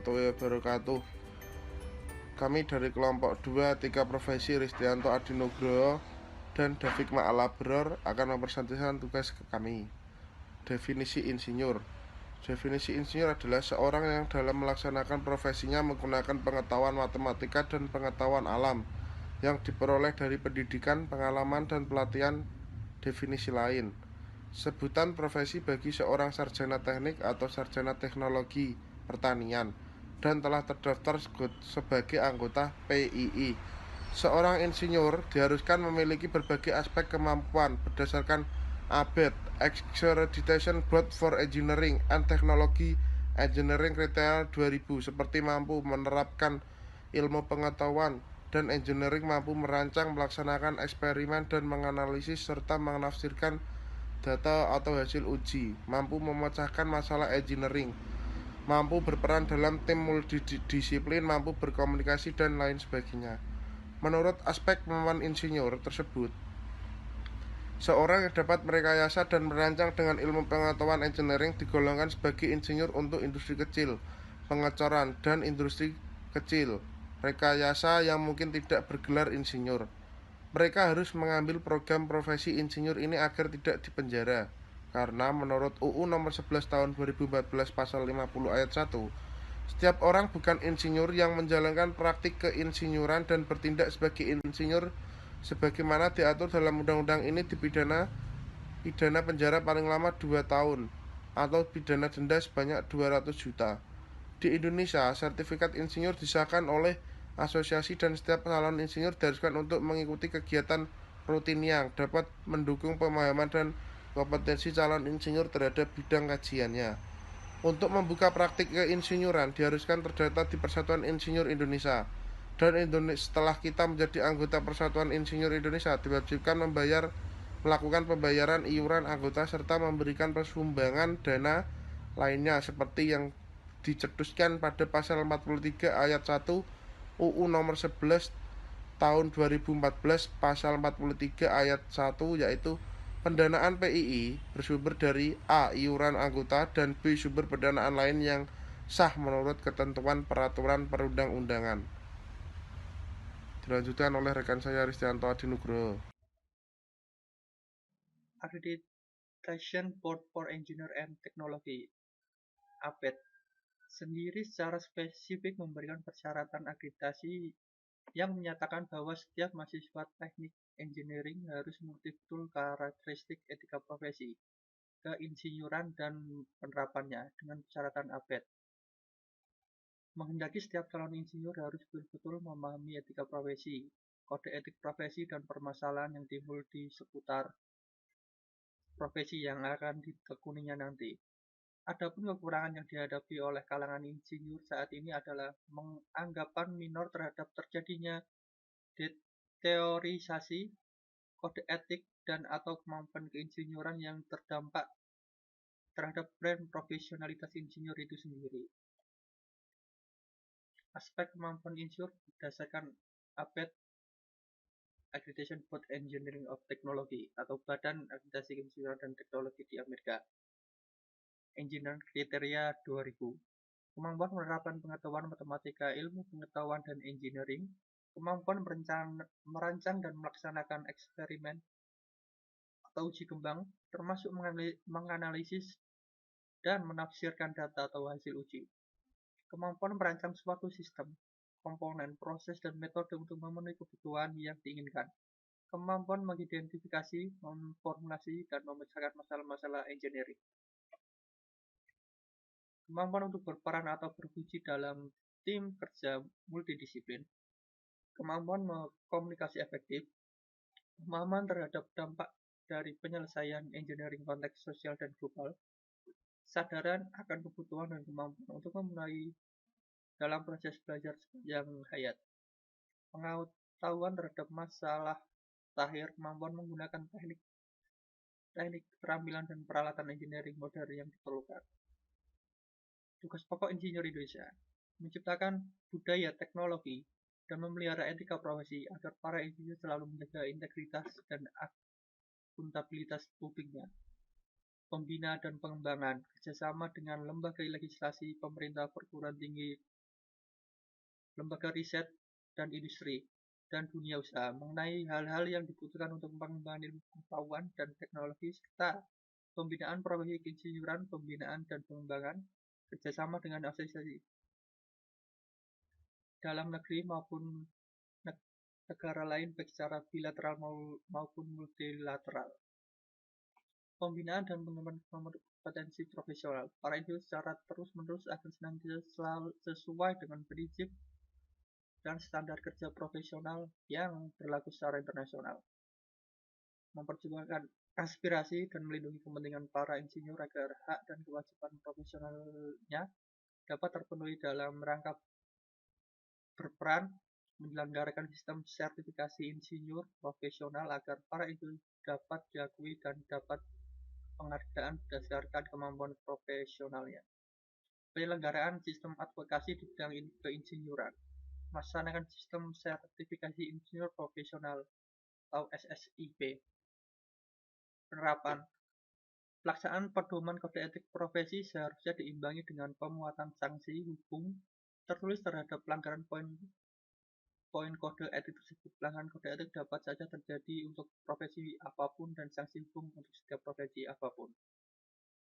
warahmatullahi wabarakatuh. Kami dari kelompok 2 Tika Profesi Ristianto Adinugroho dan Davik Ma'alabror akan mempresentasikan tugas ke kami. Definisi insinyur. Definisi insinyur adalah seorang yang dalam melaksanakan profesinya menggunakan pengetahuan matematika dan pengetahuan alam yang diperoleh dari pendidikan, pengalaman, dan pelatihan. Definisi lain. Sebutan profesi bagi seorang sarjana teknik atau sarjana teknologi pertanian dan telah terdaftar sebagai anggota PII. Seorang insinyur diharuskan memiliki berbagai aspek kemampuan berdasarkan ABET Accreditation Board for Engineering and Technology Engineering Kriteria 2000 seperti mampu menerapkan ilmu pengetahuan dan engineering, mampu merancang, melaksanakan eksperimen dan menganalisis serta menafsirkan data atau hasil uji, mampu memecahkan masalah engineering, mampu berperan dalam tim multidisiplin, mampu berkomunikasi, dan lain sebagainya. Menurut aspek kemampuan insinyur tersebut, seorang yang dapat merekayasa dan merancang dengan ilmu pengetahuan engineering digolongkan sebagai insinyur untuk industri kecil, pengecoran, dan industri kecil. Rekayasa yang mungkin tidak bergelar insinyur. Mereka harus mengambil program profesi insinyur ini agar tidak dipenjara. Karena menurut UU nomor 11 tahun 2014 pasal 50 ayat 1, setiap orang bukan insinyur yang menjalankan praktik keinsinyuran dan bertindak sebagai insinyur sebagaimana diatur dalam undang-undang ini dipidana penjara paling lama 2 tahun atau pidana denda sebanyak 200 juta. Di Indonesia, sertifikat insinyur disahkan oleh asosiasi dan setiap calon insinyur diharuskan untuk mengikuti kegiatan rutin yang dapat mendukung pemahaman dan kompetensi calon insinyur terhadap bidang kajiannya. Untuk membuka praktik keinsinyuran diharuskan terdaftar di Persatuan Insinyur Indonesia. Dan setelah kita menjadi anggota Persatuan Insinyur Indonesia, diwajibkan melakukan pembayaran iuran anggota serta memberikan sumbangan dana lainnya seperti yang dicetuskan pada pasal 43 ayat 1 UU nomor 11 tahun 2014 pasal 43 ayat 1, yaitu pendanaan PII bersumber dari A. iuran anggota dan B. sumber pendanaan lain yang sah menurut ketentuan peraturan perundang-undangan. Dilanjutkan oleh rekan saya Ristianto Adinugroho. Accreditation Board for Engineering and Technology (ABET) sendiri secara spesifik memberikan persyaratan akreditasi yang menyatakan bahwa setiap mahasiswa teknik engineering harus mengerti betul karakteristik etika profesi, keinsinyuran, dan penerapannya dengan persyaratan ABET. Menghendaki setiap calon insinyur harus betul-betul memahami etika profesi, kode etik profesi, dan permasalahan yang timbul di seputar profesi yang akan ditekuninya nanti. Adapun kekurangan yang dihadapi oleh kalangan insinyur saat ini adalah anggapan minor terhadap terjadinya deteorisasi kode etik dan atau kemampuan keinsinyuran yang terdampak terhadap brand profesionalitas insinyur itu sendiri. Aspek kemampuan insinyur berdasarkan ABET Accreditation Board Engineering of Technology atau Badan Akreditasi Keinsinyuran dan Teknologi di Amerika. Engineering Kriteria 2000. Kemampuan menerapkan pengetahuan matematika, ilmu pengetahuan dan engineering, kemampuan merancang dan melaksanakan eksperimen atau uji kembang, termasuk menganalisis dan menafsirkan data atau hasil uji. Kemampuan merancang suatu sistem, komponen, proses, dan metode untuk memenuhi kebutuhan yang diinginkan. Kemampuan mengidentifikasi, memformulasi, dan memecahkan masalah-masalah engineering. Kemampuan untuk berperan atau berfungsi dalam tim kerja multidisiplin, kemampuan komunikasi efektif, pemahaman terhadap dampak dari penyelesaian engineering konteks sosial dan global, kesadaran akan kebutuhan dan kemampuan untuk memenuhi dalam proses belajar sepanjang hayat, pengetahuan terhadap masalah tahir, kemampuan menggunakan teknik keterampilan dan peralatan engineering modern yang diperlukan. Tugas pokok insinyur Indonesia, menciptakan budaya teknologi dan memelihara etika profesi agar para insinyur selalu menjaga integritas dan akuntabilitas publiknya. Pembinaan dan pengembangan, kerjasama dengan lembaga legislasi, pemerintah, perguruan tinggi, lembaga riset dan industri, dan dunia usaha mengenai hal-hal yang dibutuhkan untuk pengembangan ilmu pengetahuan dan teknologi serta pembinaan profesi keinsinyuran, pembinaan dan pengembangan, kerjasama dengan asosiasi dalam negeri maupun negara lain baik secara bilateral maupun multilateral. Pembinaan dan pengembangan kompetensi profesional para individu secara terus-menerus akan senantiasa sesuai dengan prinsip dan standar kerja profesional yang berlaku secara internasional. Memperjuangkan aspirasi dan melindungi kepentingan para insinyur agar hak dan kewajiban profesionalnya dapat terpenuhi dalam rangka berperan menyelenggarakan sistem sertifikasi insinyur profesional agar para individu dapat diakui dan dapat penghargaan berdasarkan kemampuan profesionalnya. Penyelenggaraan sistem advokasi di bidang keinsinyuran. Melaksanakan sistem sertifikasi insinyur profesional atau SSIP. Penerapan. Pelaksanaan pedoman kode etik profesi seharusnya diimbangi dengan pemuatan sanksi hukum tertulis terhadap pelanggaran poin kode etik tersebut. Pelanggaran kode etik dapat saja terjadi untuk profesi apapun dan sanksi hukum untuk setiap profesi apapun.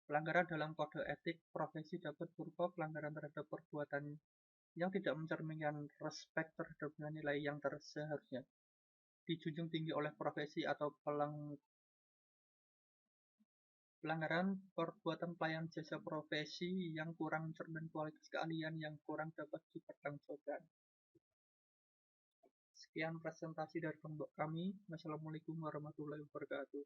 Pelanggaran dalam kode etik profesi dapat berupa pelanggaran terhadap perbuatan yang tidak mencerminkan respek terhadap nilai yang seharusnya dijunjung tinggi oleh profesi atau pelanggaran perbuatan pelayan jasa profesi yang kurang mencerminkan kualitas keahlian yang kurang dapat dipertanggungjawabkan. Sekian presentasi dari kelompok kami. Wassalamualaikum warahmatullahi wabarakatuh.